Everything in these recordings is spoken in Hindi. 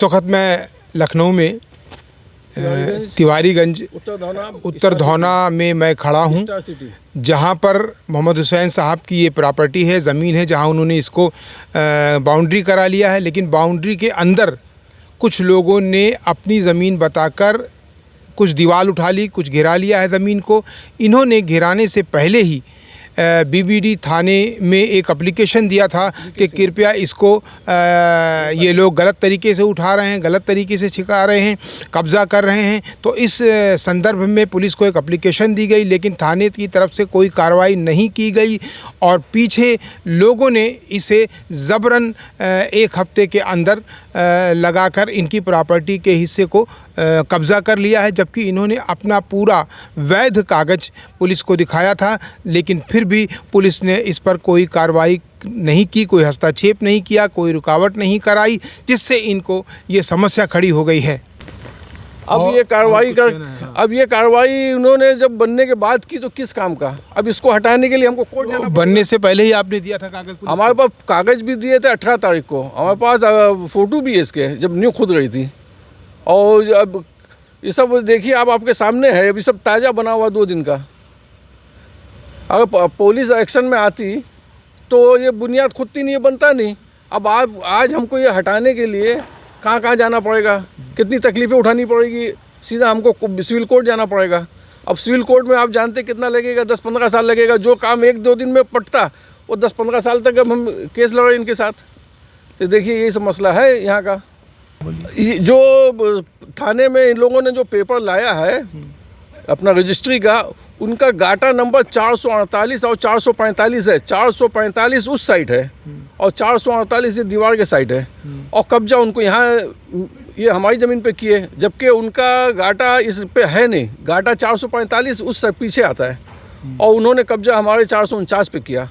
इस वक्त मैं लखनऊ में तिवारीगंज उत्तर धौना में मैं खड़ा हूँ, जहाँ पर मोहम्मद हुसैन साहब की ये प्रॉपर्टी है, ज़मीन है, जहाँ उन्होंने इसको बाउंड्री करा लिया है। लेकिन बाउंड्री के अंदर कुछ लोगों ने अपनी ज़मीन बताकर कुछ दीवार उठा ली, कुछ घिरा लिया है ज़मीन को। इन्होंने घिराने से पहले ही बीबीडी थाने में एक एप्लीकेशन दिया था कि कृपया इसको ये लोग गलत तरीके से उठा रहे हैं, गलत तरीके से छिका रहे हैं, कब्ज़ा कर रहे हैं। तो इस संदर्भ में पुलिस को एक एप्लीकेशन दी गई, लेकिन थाने की तरफ से कोई कार्रवाई नहीं की गई और पीछे लोगों ने इसे ज़बरन एक हफ्ते के अंदर लगाकर इनकी प्रॉपर्टी के हिस्से को कब्ज़ा कर लिया है। जबकि इन्होंने अपना पूरा वैध कागज़ पुलिस को दिखाया था, लेकिन फिर भी पुलिस ने इस पर कोई कार्रवाई नहीं की, कोई हस्तक्षेप नहीं किया, कोई रुकावट नहीं कराई, जिससे इनको ये समस्या खड़ी हो गई है। अब ये कार्रवाई उन्होंने जब बनने के बाद की तो किस काम का? अब इसको हटाने के लिए हमको कोर्ट जाना पड़ेगा। बनने से पहले ही आपने दिया था कागज़? हमारे पास कागज़ भी दिए थे 18 तारीख को, हमारे पास फ़ोटो भी है इसके, जब न्यू खुद गई थी। और अब ये सब देखिए, आप आपके सामने है, अभी सब ताज़ा बना हुआ 2 दिन का। अगर पुलिस एक्शन में आती तो ये बुनियाद खुद ही नहीं बनता नहीं। अब आज हमको ये हटाने के लिए कहाँ जाना पड़ेगा, कितनी तकलीफ़ें उठानी पड़ेगी, सीधा हमको सिविल कोर्ट जाना पड़ेगा। अब सिविल कोर्ट में आप जानते कितना लगेगा, 10-15 साल लगेगा। जो काम 1-2 दिन में पटता वो 10-15 साल तक अब हम केस लड़े इनके साथ। तो देखिए यही सब मसला है यहाँ का। जो थाने में इन लोगों ने जो पेपर लाया है अपना रजिस्ट्री का, उनका गाटा नंबर 448 और 445 है। 445 उस साइड है और 448 ये दीवार के साइड है। और कब्जा उनको यहाँ ये हमारी ज़मीन पे किए, जबकि उनका गाटा इस पे है नहीं। गाटा 445 उस पीछे आता है और उन्होंने कब्जा हमारे 449 पे किया।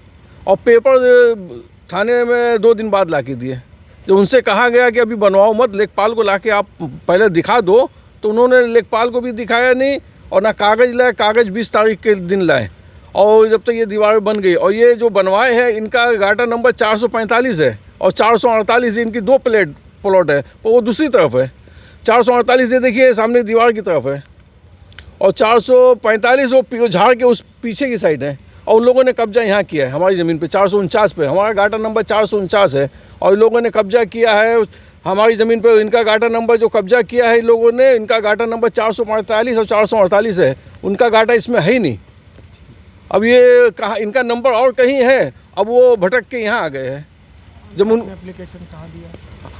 और पेपर थाने में 2 दिन बाद ला के दिए। जब उनसे कहा गया कि अभी बनवाओ मत, लेखपाल को लाके आप पहले दिखा दो, तो उन्होंने लेखपाल को भी दिखाया नहीं और ना कागज़ लाए। कागज़ 20 तारीख के दिन लाए और जब तक ये दीवार बन गई। और ये जो बनवाए हैं इनका गाटा नंबर 445 है और 448 इनकी 2 प्लॉट है, तो वो दूसरी तरफ है। 448 ये देखिए सामने दीवार की तरफ है और 445 वो झाड़ के उस पीछे की साइड है। और उन लोगों ने कब्जा यहाँ किया है हमारी ज़मीन पे 449 पे। हमारा गाटा नंबर 449 है और इन लोगों ने कब्जा किया है हमारी ज़मीन पे। इनका गाटा नंबर जो कब्जा किया है इन लोगों ने, इनका गाटा नंबर 445 और 448 है। उनका गाटा इसमें है ही नहीं। अब ये कहाँ, इनका नंबर और कहीं है, अब वो भटक के यहाँ आ गए हैं। जब एप्लीकेशन कहाँ दिया?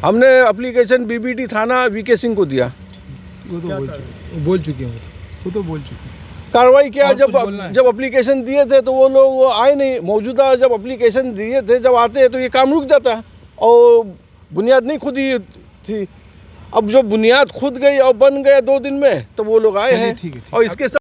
हमने एप्लीकेशन बीबीडी थाना वीके सिंह को दिया। वो तो बोल चुके हैं, वो तो बोल चुके हैं। कार्रवाई किया। जब एप्लीकेशन दिए थे तो वो लोग आए नहीं। मौजूदा जब एप्लीकेशन दिए थे, जब आते हैं तो ये काम रुक जाता और बुनियाद नहीं खुदी थी। अब जो बुनियाद खुद गई और बन गया 2 दिन में, तो वो लोग आए हैं। और इसके साथ